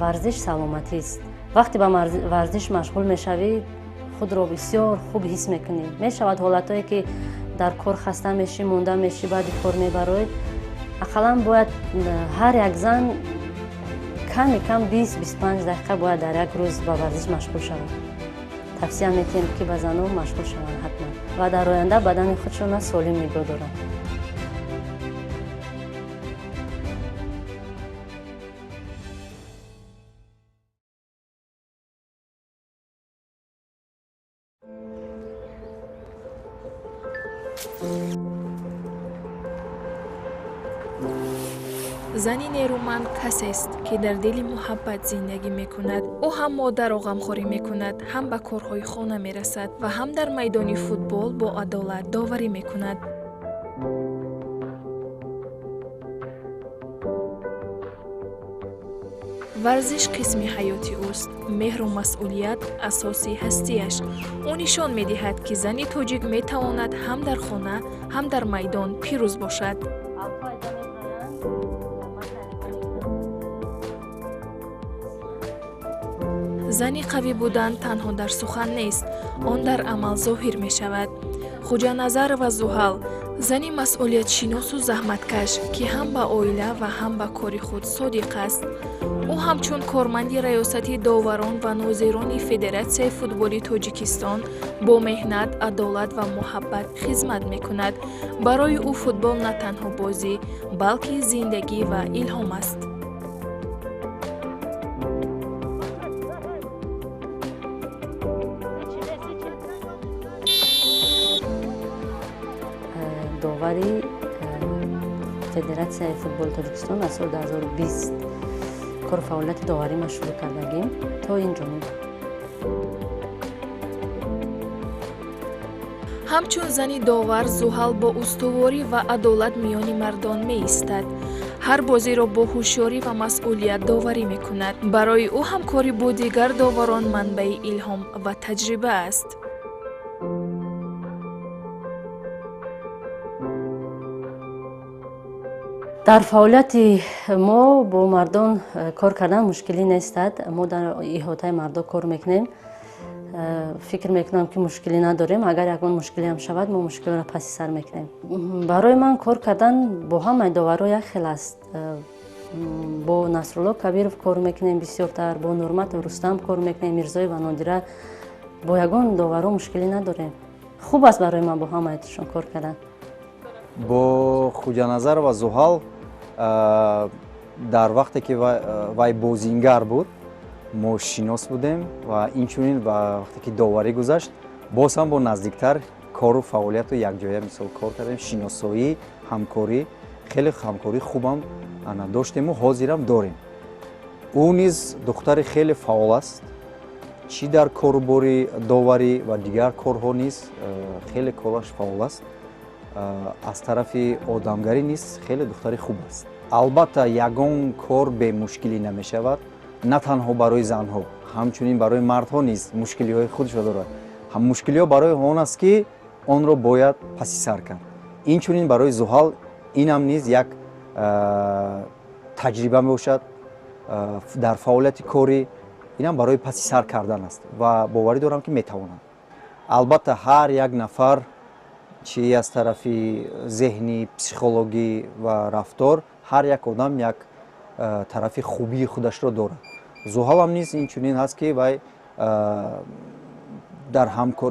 ورزش سلامتی است. وقتی با ورزش مشغول میشوی خود را بسیار خوب حس میکنی. میشود حالتایی که در کار خسته میشی، مونده میشی، بعد کار میبری، اقلا باید هر یک زن کم 20-25 دقیقه باید در یک روز با ورزش مشغول شود. توصیه میکنیم که به زنان مشغول شوند حتما و در آینده بدن خودشون سالم نگاه دارند. زنی نیرومند کسی است که در دل محبت زندگی میکند. او هم مادر را غمخواری میکند، هم به کارهای خانه میرسد و هم در میدان فوتبال با عدالت داوری میکند. ورزش قسمی حیاتی اوست. مهر و مسئولیت اساسی هستیش. او نشان میدهد که زنی تاجیک میتواند هم در خانه هم در میدان پیروز باشد. زنی قوی بودن تنها در سخن نیست، آن در عمل ظاهر می شود. خوجا نظر و زحل، زنی مسئولیت شناس و زحمتکش که هم به عائله و هم به کار خود صادق است. او همچون کارمند ریاستی داوران و ناظران فدراسیای فوتبال تاجیکستان با مهنت، عدالت و محبت خدمت می کند. برای او فوتبال نه تنها بازی بلکه زندگی و الهام است. داوری فدراسیای فوتبال تاجیکستان از سال 2020 کار فعالیت داوری ما شروع کردیم تا اینجا. همچون زنی داور زحل با استواری و عدالت میان مردان می ایستد. هر بازی را با هوشیاری و مسئولیت داوری می کند. برای او همکاری با دیگر داوران منبع الهام و تجربه است. در فعالیت ما با مردان کار کردن مشکلی نیستد. ما در احاطه مردان کار میکنیم. فکر میکنم که مشکلی نداریم. اگر یکون مشکلی هم شود ما مشکل را پس سر میکنیم. برای من کار کردن با همه داورا یک خیل است. با نصرالله کبیرов کار میکنیم بسیارتر، با نورمت و رستم کار میکنیم، میرزای و نادره. با یگان داورا مشکلی نداریم. خوب است برای من با همه ایشون کار کردن. با خوجا نظر و زحل در وقتی که وای بازینگر بود ما شناس بودیم و اینچنین وقتی که داوری گذشت باز هم با نزدیکتر کار و فعالیت و یک جایه مثال کار کردیم. شناسایی، همکاری، خیلی همکاری خوبم داشتیم و حاضرم داریم. او نیز دختر خیلی فعال است، چی در کارباری داوری و دیگر کارها نیز خیلی کارش فعال است. از طرف آدمگری نیست خیلی دختری خوب است. البته یگان کار به مشکلی نمی شود، نه تنها برای زنها همچنین برای مردها نیز مشکلی های خودش دارد. هم مشکلی ها برای آن است که آن را باید پسی سر کرد. اینچنین برای زحل این هم نیز یک تجربه می باشد در فعالیت کاری. این هم برای پسی سر کردن است و باوری دارم که می توانند. البته هر یک نفر چی از طرف ذهنی، پسیخولوژی و رفتار هر یک آدم یک طرف خوبی خودش را دارد. زحل هم نیز اینچنین هست که وای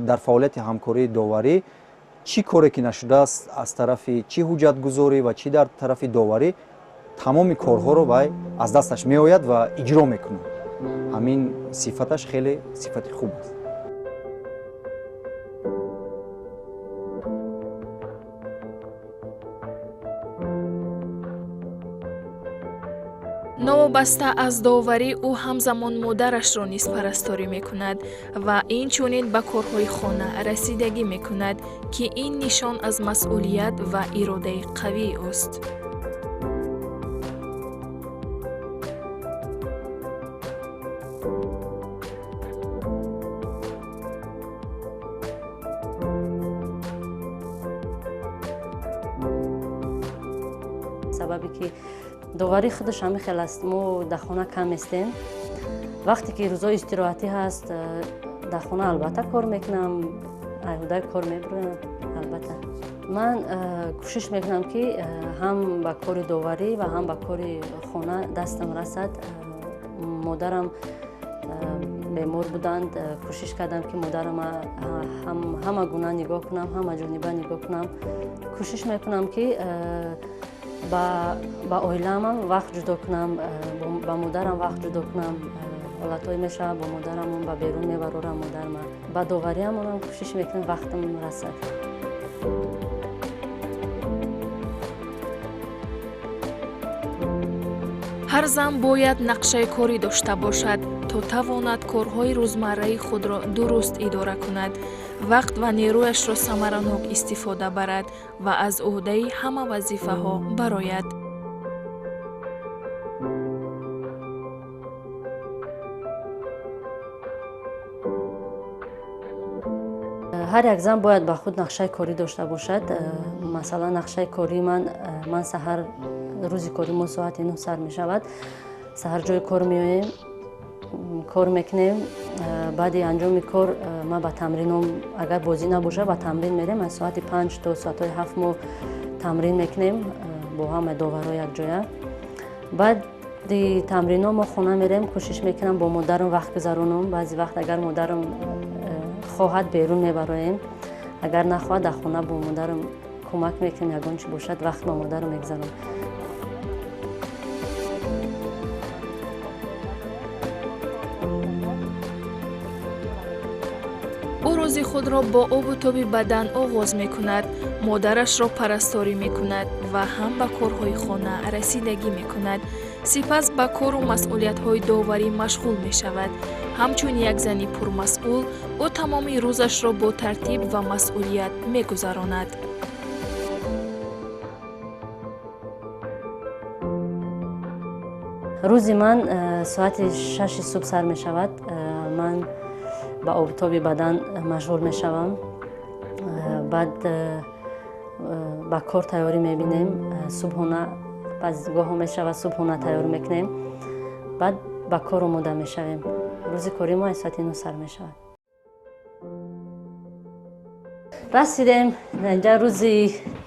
در فعالیت همکاری داوری چی کاری که نشده است از طرف چی حجت گذاری و چی در طرف داوری تمام کارها رو وای از دستش می آید و اجرا میکنه. همین صفتش خیلی صفت خوب است. نوابسته از داوری او همزمان مادرش را نیز پرستاری می کند و این چونین به کارهای خانه رسیدگی می کند که این نشان از مسئولیت و اراده قوی است. سببی که داوری خودش هم خیلی است. ما در خانه کم هستیم вақте ки рӯзои истироҳатӣ ҳаст дар хона албатта кор мекунам, айҳуда кор мебурам албатта. ман кӯшиш мекунам ки ҳам ба кори доварӣ ва ҳам ба кори хона дастам расад. модарам бемор буданд, кӯшиш кардам ки модарам ҳама гуна нигоҳ кунам, ҳама ҷониба нигоҳ кунам. кӯшиш мекунам ки ба оилаам вақт ҷудо кунам, ба модарам вақт ҷудо кунам. ҳолатҳое мешавад бо модарамон ба берун мебарорам модарам. ба довариам онам кӯшиш мекунам вақтам расад. ҳар зан бояд нақшаи корӣ дошта бошад, то тавонад корҳои рӯзмарраи худро дуруст идора кунад, вақт ва нерӯяшро самаранок истифода барад ва аз ӯҳдаи ҳама вазифаҳо барояд. ҳар як зан бояд ба худ нақшаи корӣ дошта бошад. масалан нақшаи кории ман саҳар рӯзи кори мо соати 9 сар мешавад. саҳар ҷои кор меоем, кор мекунем. баъди анҷоми кор ма ба тамринам, агар бозӣ набошад ба тамрин мерем. аз соати 5 то соати 7 мо тамрин мекунем бо ҳама доварҳо якҷоя. баъди тамрино мо хона мерем, кӯшиш мекунам бо модарам вақт гузаронам. баъзи вақт агар модарам хоҳад берун мебароем, агар нахоҳад дар хона бо модарам кӯмак мекунем, ягон чи бошад вақт бо модарам мегузаронам. ӯ рӯзи худро бо обу тоби бадан оғоз мекунад, модарашро парасторӣ мекунад ва ҳам ба корҳои хона расидагӣ мекунад. сипас ба кору масъулиятҳои доварӣ машғул мешавад. ҳамчун як зани пурмасъул, ӯ тамоми рӯзашро бо тартиб ва масъулият мегузаронад. рӯзи ман соати 6 субҳ сар мешавад. ман ба обутоби бадан машғул мешавам. баъд ба кор тайёрӣ мебинем. субҳона гоҳо мешавад, субҳона тайёр мекунем. баъд ба кор омода мешавем. рӯзи кори мо соати 9 сар мешавад. расидем инҷа рӯзи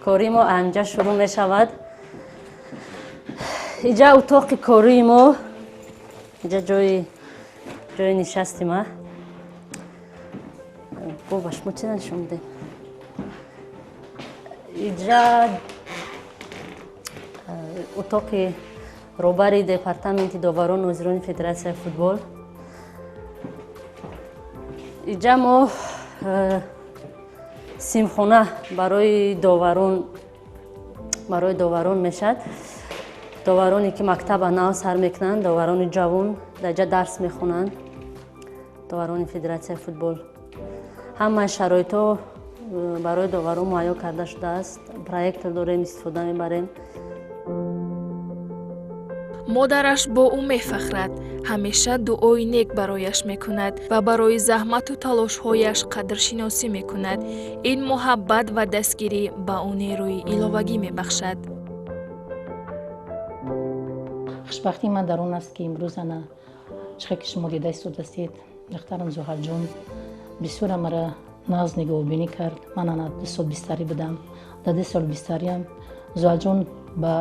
кори мо анҷа шурӯъ мешавад. инҷа утоқи кории мо, инҷа ҷои нишасти ма. боба шумо чӣ нишон дидем? инҷа утоқи роҳбари департаменти доварон нозирони федератсияи футбол. инҷа мо симхона барои доварон мешавад. довароне ки мактаба нав сар мекунанд, доварони ҷавон дар инҷа дарс мехонанд, доварони федератсияи футбол. ҳамаи шароитҳо барои доварон муайё карда шудааст. проектор дорем, истифода мебарем. модараш бо ӯ мефахрад, ҳамеша дуои нек барояш мекунад ва барои заҳмату талошҳояш қадршиносӣ мекунад. ин муҳаббат ва дастгирӣ ба ӯ нерӯи иловагӣ мебахшад. хушбахтии ман дар он аст ки имрӯз ана чиқе ки шумо дида истодастед, духтарам зуҳалҷон бисёра мара нағз нигоҳубинӣ кард. ман ана 2 сол бистарӣ будам. дар 2 сол бистариам зуҳалҷон ба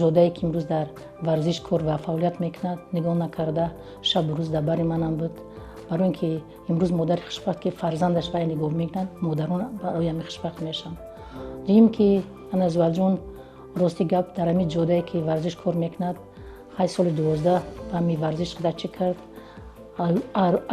ҷодае ки имрӯз дар варзиш кор ва фаъолият мекунад нигоҳ накарда шабу рӯз дар бари манам буд. барои ин ки имрӯз модари хушбахт ки фарзандаш вай нигоҳ мекунад, модарон барои ҳамин хушбахт мешаванд. дуюм ки ана зуҳалҷон рости гап дар ҳамин ҷодае ки варзиш кор мекунад, ҳай соли 12 ба ҳамин варзиш қуда чӣ кард,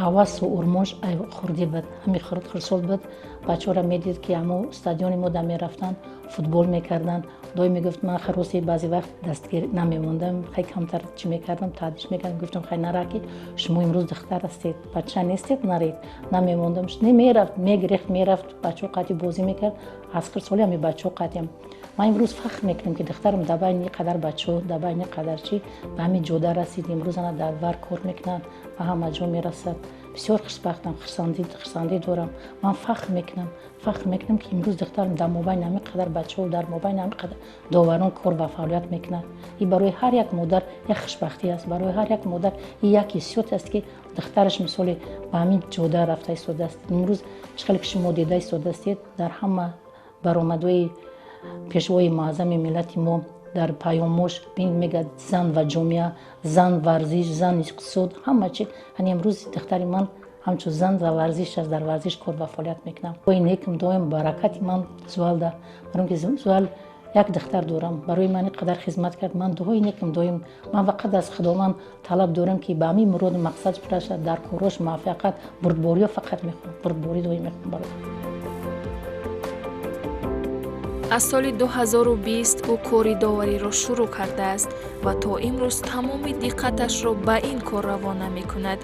авасу урмош хурдӣ буд, ҳамин хурсол буд. бачаҳора медид ки ҳамо стадиони мо да мерафтанд, футбол мекарданд. доим мегуфт ман рости баъзе вақт дастгир намемондам, хай камтар чӣ мекардам, таъдиш мекардам. гуфтам хай нара ки шумо имрӯз духтар ҳастед, бача нестед, наред. намемондам, мерафт, мегирехт, мерафт, бачаҳо қати бозӣ мекард. аз хурсоли ҳамин бачаҳо қатиам. ман имрӯз фахр мекунам ки духтарам дар байни қадар бачаҳо, дар байни қадар чӣ ба ҳамин ҷода расид. имрӯз ана дар вар кор мекунад, ба ҳама ҷо мерасад. بسیار خوشبختم، خرسندی دارم. من فخر میکنم که امروز دخترم در مابین همینقدر بچه‌ها در مابین همینقدر داوران کار و فعالیت میکنند. این برای هر یک مادر یک خوشبختی است، برای هر یک مادر این یک حسیت است که دخترش مثال به همین جاده رفته ایستاده است. امروز اشکالی که شما دیده ایستاده استید در همه برآمدهای پیشوای معظم ملت ما در پیامش میگه زن و جامعه، زن ورزش، زن اقتصاد، همه چی. یعنی امروز دختر من همچون زن و ورزش از در ورزش کار و فعالیت میکنم. با این یکم دایم برکت من زوال ده، برای که زوال یک دختر دارم، برای من قدر خدمت کرد. من دعای یکم دایم من فقط از خداوند طلب دارم که به همین مراد مقصد برسد، در کارش موفقیت، بردباری فقط میخوام، بردباری دایم میخوام برای. از سال 2020 او کاری داوری را شروع کرده است و تا امروز تمام دقتش را به این کار روانه می کند.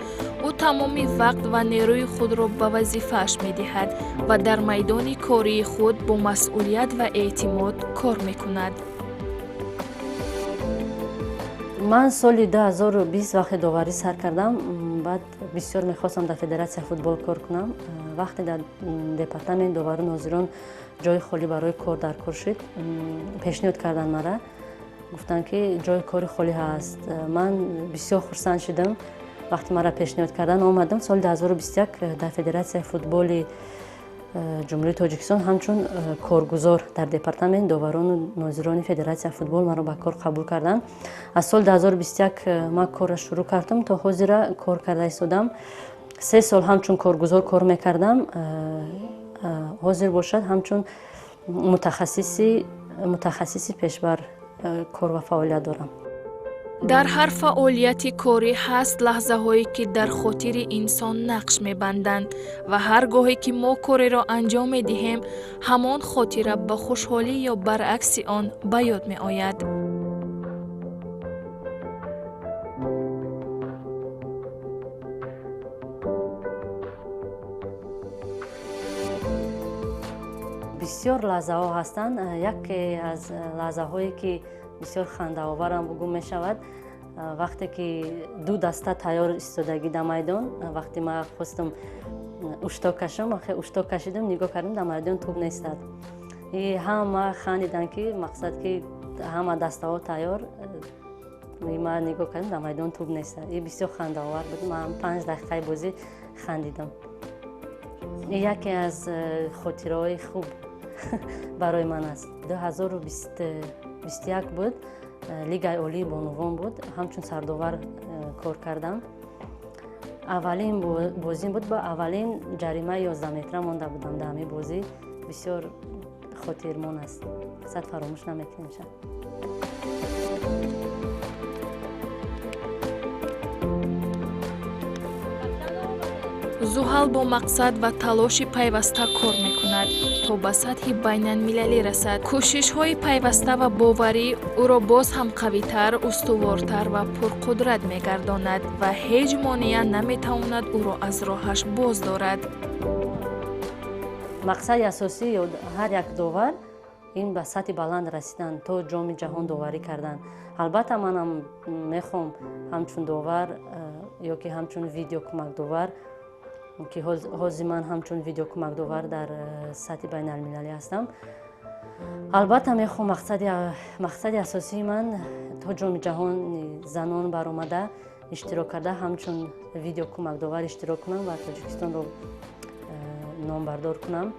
او تمام وقت و نیروی خود را به وظیفه‌اش می دهد و در میدان کاری خود با مسئولیت و اعتماد کار می کند. من سال 2020 وقتی داوری سر کردم، بعد بسیار میخواستم در فدراسیون فوتبال کار کنم. وقتی در دپارتمنت داور ناظران جای خالی برای کار در کار شد، پیشنهاد کردن مرا، گفتن که جای کار خالی هست. من بسیار خرسند شدم وقتی مرا پیشنهاد کردن. آمدم سال 2021 در فدراسیون فوتبال جمهوری تاجیکستان همچون کارگزار در دپارتمنت داوران و ناظران فدراسیون فوتبال مرا به کار قبول کردن. از سال 2021 ما کار شروع کردم تا حاضر کار کرده ایستادم. 3 سال همچون کارگزار کار میکردم. حاضر باشد همچون متخصصی پیشبر کار و فعالیت دارم. در هر فعالیت کاری هست لحظه هایی که در خاطر انسان نقش می بندند و هرگاهی که ما کاری را انجام می دهیم همان خاطره به خوشحالی یا برعکس آن به یاد می آید. بسیار لحظه ها هستند. یکی از لحظه هایی که بسیار خنده آورم بگو می شود وقتی که 2 دسته تیار ایستادگی در میدان، وقتی ما خواستم اشتا کشم، اشتا کشیدم نگاه کردم در میدان توپ نیستد. همه خندیدن که مقصد که همه دسته ها تیار، ما نگاه کردم در میدان توپ نیستد. این بسیار خنده آور بود. من 5 دقیقه بازی خندیدم. یکی از خاطره های خوب برای من است. 2021 بود، لیگ عالی بانوان بود، همچون سرداور کار کردم. اولین بازی بود، با اولین جریمه 11 متر مانده بودم در همین بازی. بسیار خاطرمان است، صد فراموش نمیکنیم. زحل با مقصد و تلاش پیوسته کار میکند تا به سطح بین‌المللی رسد. کوشش‌های پیوسته و باوری او را باز هم قوی‌تر، استوارتر و پرقدرت می‌گرداند و هیچ مانع نمی‌تواند او را از راهش باز دارد. مقصد اساسی هر یک داور این به سطح بلند رسیدن تا جام جهان داوری کردن. البته منم میخوام همچون داور یا که همچون ویدیو کمک داور که حاضر من همچون ویدیو کمک داور در سطح بین المللی هستم. البته میخوام مقصد اساسی من تا جام جهان زنان برآمده اشتراک کرده همچون ویدیو کمک داور اشتراک کنم و تاجیکستان رو نام بردار کنم.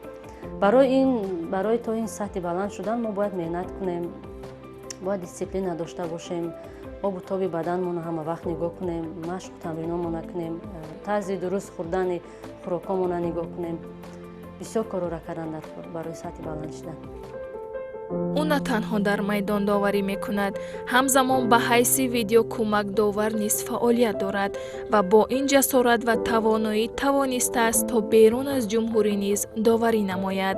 برای تا این سطح بلند شدن ما باید محنت کنیم، باید دیسیپلین داشته باشیم، آب و تاب بدنمون همه وقت نگاه کنیم، مشق تمرینامون کنیم، طرز درست خوردن خوراکامون نگاه کنیم. بسیار کارا را کردن برای سطح بلند شدن. او نه تنها در میدان داوری میکند، همزمان به حیث ویدیو کمک داور نیز فعالیت دارد و با این جسارت و توانایی توانسته است تا بیرون از جمهوری نیز داوری نماید.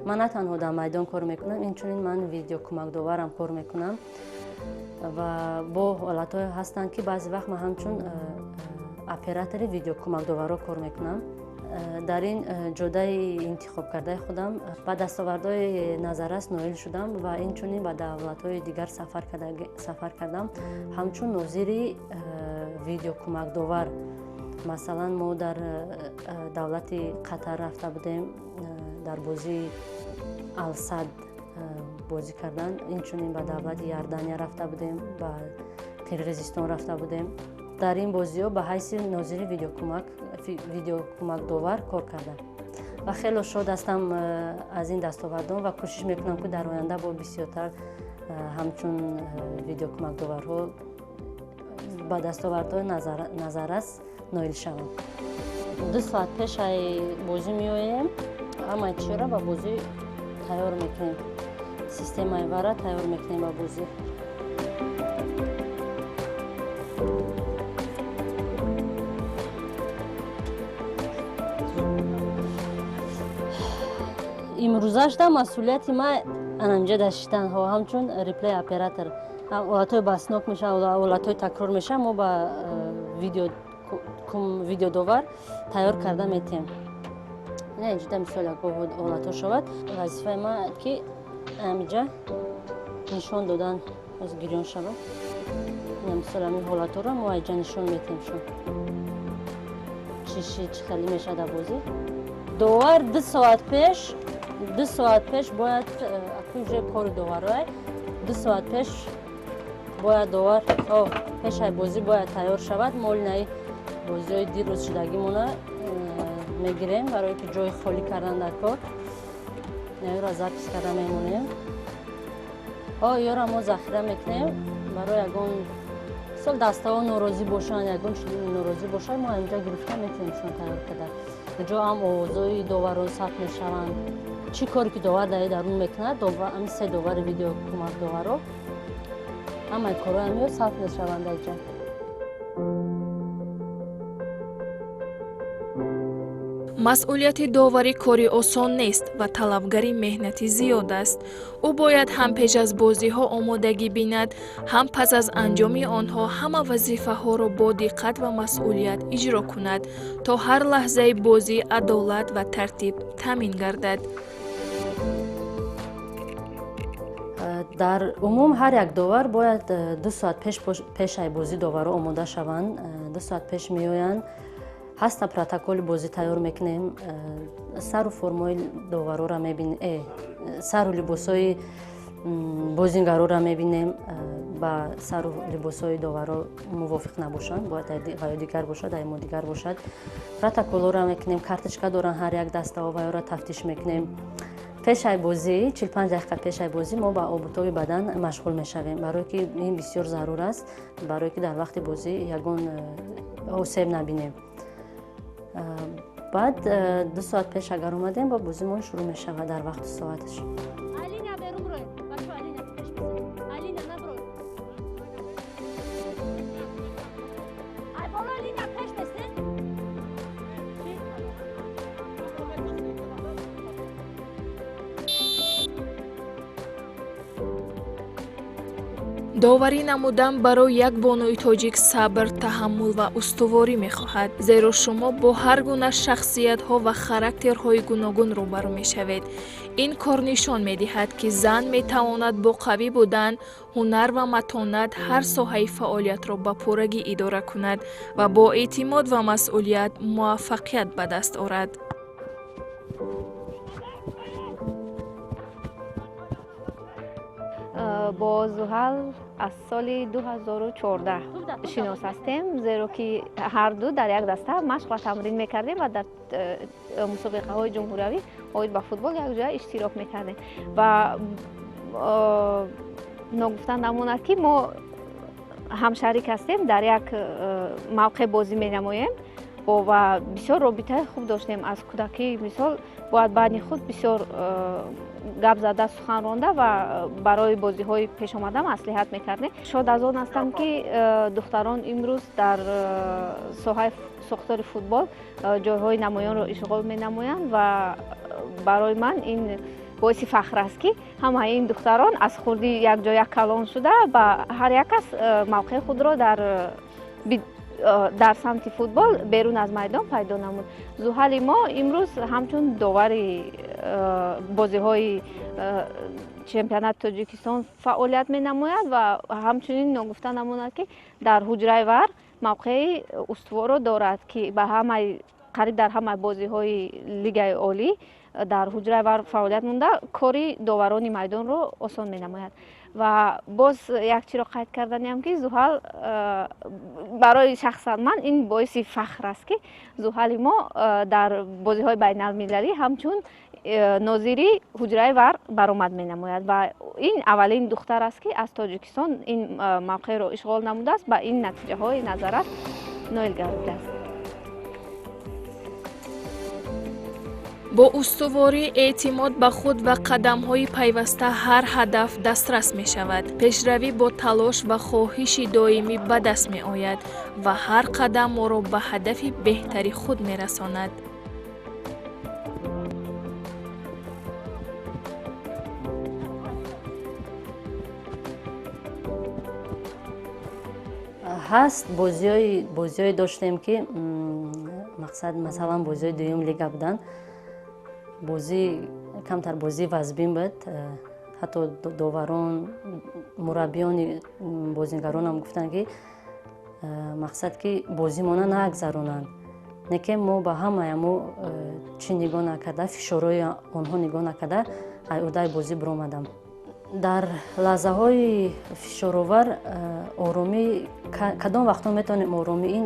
من نه تنها در میدان کار میکنم، اینچنین من ویدیو کمک داورم کار میکنم و با حالت‌های هستند که بعضی وقت من همچون اپراتور ویدیو کمک داورا کار میکنم. дар ин ҷодаи интихоб кардаи худам ба дастовардҳои назаррас ноил шудам ва инчунин ба давлатҳои дигар сафар кардам ҳамчун нозири видеокӯмакдовар. Масалан мо дар давлати Қатар рафта будем, дар бозии Алсад бозӣ кардан, инчунин ба давлати Иордания рафта будем, ба Қирғизистон рафта будем. дар ин бозиҳо ба ҳайси нозири видеокӯмакдовар кор кардам ва хеле шод ҳастам аз ин дастовардон ва кӯшиш мекунам ки дар оянда бо бисёртар ҳамчун видеокӯмакдоварҳо ба дастовардҳои назаррас ноил шавам. 2 соат пеш ай бозӣ меоем, ҳамаи чиёра ба бозӣ тайёр мекунем, системаи вара тайёр мекунем ба бозӣ. имрӯзашда масъулияти ман ананҷа дашиштанҳо ҳамчун реплей оператор. ҳолатҳои баҳснок мешавад, ҳолатҳои такрор мешавад, мо ба видеодовар тайёр карда метем. Не ҷида мисол якҳо ҳолатҳо шавад, вазифаи ман ки ҳамиҷа нишон додан аз гирён шавад. Мисол ҳамин ҳолатҳоро мо айҷа нишон метем шон. Чӣ хеле мешавад дар бозӣ. Довар 2 соат пеш бояд акунҷа кори доварае 2 соат пеш бояд довар пешай бозӣ бояд тайёр шавад. Моли наи бозиҳои диррӯз шудагимона мегирем барое ки ҷои холӣ кардан дар кор. Наёро запис карда мемонем. Ёро мо захира мекунем барои ягон мисол дастаҳо норозӣ бошанд, ягон чизи норозӣ бошад, мо ҳаминҷа гирифта метавонем шон тайёр карда. ҷо ҳам овозҳои доварон сабт мешаванд. Чӣ коре ки довар дар дарун мекунад, ҳамин се довари видеокӯмакдоварро ҳамаи корҳои ҳамиро сабт мешаванд дар ҷо. масъулияти доварӣ кори осон нест ва талабгари меҳнати зиёд аст. ӯ бояд ҳам пеш аз бозиҳо омодагӣ бинад, ҳам пас аз анҷоми онҳо ҳама вазифаҳоро бо диққат ва масъулият иҷро кунад, то ҳар лаҳзаи бозӣ адолат ва тартиб таъмин гардад. дар умум ҳар як довар бояд 2 соат пеш ай бозӣ доварҳо омода шаванд. 2 соат пеш меоянд. ҳаста протоколи бозӣ тайёр мекунем, сару формои доварҳоро мебинем, сару либосҳои бозингароро мебинем. ба сару либосҳои доварҳо мувофиқ набошанд, бояд ё дигар бошад, мо дигар бошад. Протоколҳоро мекунем, карточка доранд ҳар як дастаҳо ва ёро тафтиш мекунем. пешай бозӣ 45 дақиқа пешай бозӣ мо ба обутоби бадан машғул мешавем, барое ки ин бисёр зарур аст, барое ки дар вақти бозӣ ягон осеб набинем. баъд 2 соат пеш агар омадем ба бозимон шурӯъ мешавад дар вақту соаташ. доварӣ намудан барои як бонуи тоҷик сабр, таҳаммул ва устуворӣ мехоҳад, зеро шумо бо ҳар гуна шахсиятҳо ва характерҳои гуногун рӯбарӯ мешавед. ин кор нишон медиҳад ки зан метавонад бо қавӣ будан, ҳунар ва матонат ҳар соҳаи фаъолиятро ба пуррагӣ идора кунад ва бо эътимод ва масъулият муваффақият ба даст орад. бо Зуҳал аз соли 2014 шинос ҳастем, зеро ки ҳарду дар як даста машқ ва тамрин мекардем ва дар мусобиқаҳои ҷумҳуриявӣ оид ба футбол якҷоя иштирок мекардем ва ногуфта намонад ки мо ҳамшарик ҳастем, дар як мавқеъ бозӣ менамоем ва бисёр робитаи хуб доштем. Аз кӯдакӣ мисол бояд баъни худ бисёр гап зада, сухан ронда ва барои бозиҳои пешомада маслиҳат мекардем. Шод аз он ҳастам ки духтарон имрӯз дар соҳаи сохтори футбол ҷойҳои намоёнро ишғол менамоянд ва барои ман ин боиси фахр аст ки ҳамаи ин духтарон аз хурди якҷоя калон шуда ба ҳар як кас мавқеъ худро дар дар самти футбол берун аз майдон пайдо намуд. Зуҳали мо имрӯз ҳамчун довари бозиҳои чемпионати Тоҷикистон фаъолият менамояд ва ҳамчунин ногуфта намонад, ки дар ҳуҷраи Вар мавқеи устуворо дорад, ки ба ҳамаи қариб дар ҳамаи бозиҳои лигаи олӣ дар ҳуҷраи Вар фаъолият монда кори доварони майдонро осон менамояд. Ва боз як чиро қайд карданиам, ки Зуҳал барои шахсан ман ин боиси фахр аст, ки Зуҳали мо дар бозиҳои байналмилалӣ ҳамчун нозири ҳуҷраи Вар баромад менамояд ва ин аввалин духтар аст, ки аз Тоҷикистон ин мавқеъро ишғол намудааст, ба ин натиҷаҳои назарат ноил гардидааст. бо устуворӣ, эътимод ба худ ва қадамҳои пайваста ҳар ҳадаф дастрас мешавад. пешравӣ бо талош ва хоҳиши доимӣ ба даст меояд ва ҳар қадам моро ба ҳадафи беҳтари худ мерасонад. ҳаст бозиҳое доштем, ки мақсад масалан бозиҳои дуюм лига буданд. бозӣ камтар бозӣ вазбин буд. ҳатто доварон, мураббиёни бозигаронам гуфтанд, ки мақсад ки бозимона нагзаронанд. Не ки мо ба ҳамаямо чӣ нигоҳ накарда, фишорҳои онҳо нигоҳ накарда одаи бозӣ биромадам. дар лаҳзаҳои фишоровар оромӣ, кадом вақтҳо метавонем оромӣ, ин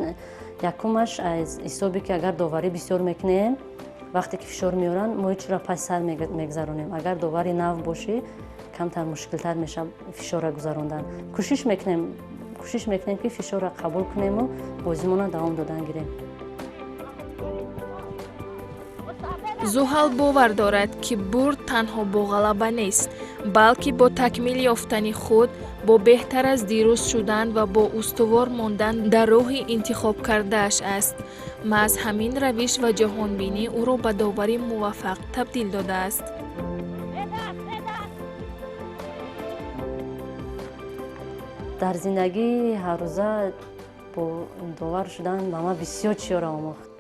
якумаш аз ҳисоби ки агар доварӣ бисёр мекунем, вақте ки фишор меоранд, мо ҳечро пас сар мегзаронем. агар довари нав бошӣ, камтар мушкилтар мешавад фишорро гузарондан. кӯшиш мекунем, ки фишорро қабул кунему бозимона давом додан гирем. Зуҳал бовар дорад, ки бурд танҳо бо ғалаба нест, балки бо такмил ёфтани худ, бо беҳтар аз дирӯз шудан ва бо устувор мондан дар роҳи интихоб кардааш аст. маҳз ҳамин равиш ва ҷаҳонбинӣ ӯро ба довари муваффақ табдил додааст. дар зиндагии ҳаррӯза бо довар шудан ба ман бисёр чизҳоро омӯхт.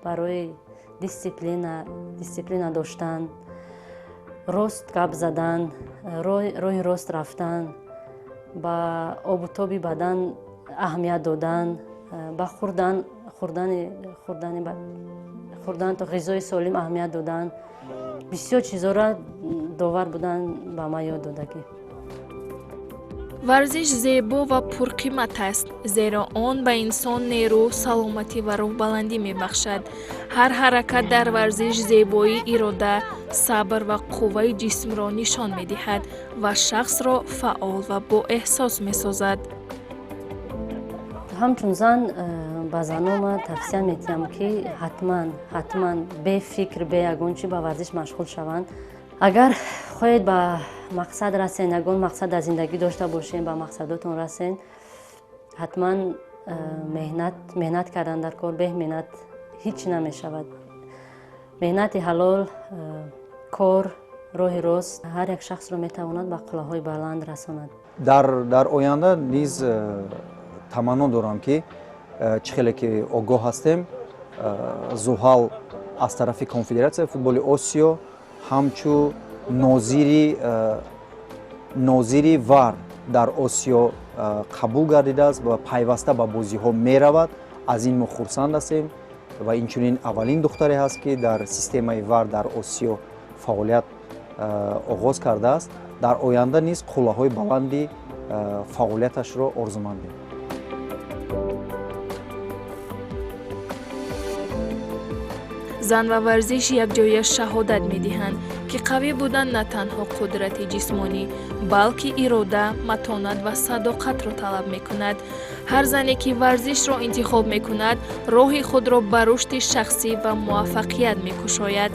барои дисциплина доштан, рост гап задан, роҳи рост рафтан, ба обу тоби бадан аҳамият додан, ба хӯрдан то ғизои солим аҳамият додан. бисёр чизҳоро довар будан ба ман ёд додагӣ. варзиш зебо ва пурқимат аст, зеро он ба инсон нерӯ, саломатӣ ва рӯҳбаландӣ мебахшад. ҳар ҳаракат дар варзиш зебоӣ ирода, сабр ва қувваи ҷисмро нишон медиҳад ва шахсро фаъол ва боэҳсос месозад. ҳамчун зан ба занома тавсия метиҳам, ки ҳатман бефикр бе ягон чӣ ба варзиш машғул шаванд. агар хоҳед ба мақсад расен, ягон мақсад дар зиндагӣ дошта бошем, ба мақсадотон расен, ҳатман меҳнат кардан дар кор бе меҳнат ҳеҷ чӣ намешавад. меҳнати ҳалол, кор, роҳи рост ҳар як шахсро метавонад ба қуллаҳои баланд расонад. дар оянда низ таманно дорам, ки чӣ хеле ки огоҳ ҳастем, Зуҳал аз тарафи Конфедератсияи футболи Осиё ҳамчун нозири Вар дар Осиё қабул гардидааст ва пайваста ба бозиҳо меравад. аз ин мо хурсанд ҳастем ва инчунин аввалин духтаре ҳаст, ки дар системаи Вар дар Осиё фаъолият оғоз кардааст. дар оянда низ қуллаҳои баланди фаъолияташро орзумандем. зан ва варзиш якҷоя шаҳодат медиҳанд, ки қавӣ будан на танҳо қудрати ҷисмонӣ, балки ирода, матонат ва садоқатро талаб мекунад. ҳар зане, ки варзишро интихоб мекунад, роҳи худро ба рушди шахсӣ ва муваффақият мекушояд.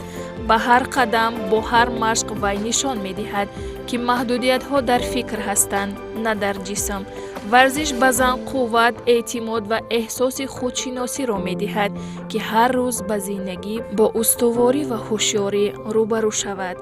ба ҳар қадам, бо ҳар машқ вай нишон медиҳад, ки маҳдудиятҳо дар фикр ҳастанд, на дар ҷисм. варзиш ба зан қувват, эътимод ва эҳсоси худшиносиро медиҳад, ки ҳар рӯз ба зиндагӣ бо устуворӣ ва ҳушёрӣ рӯбарӯ шавад.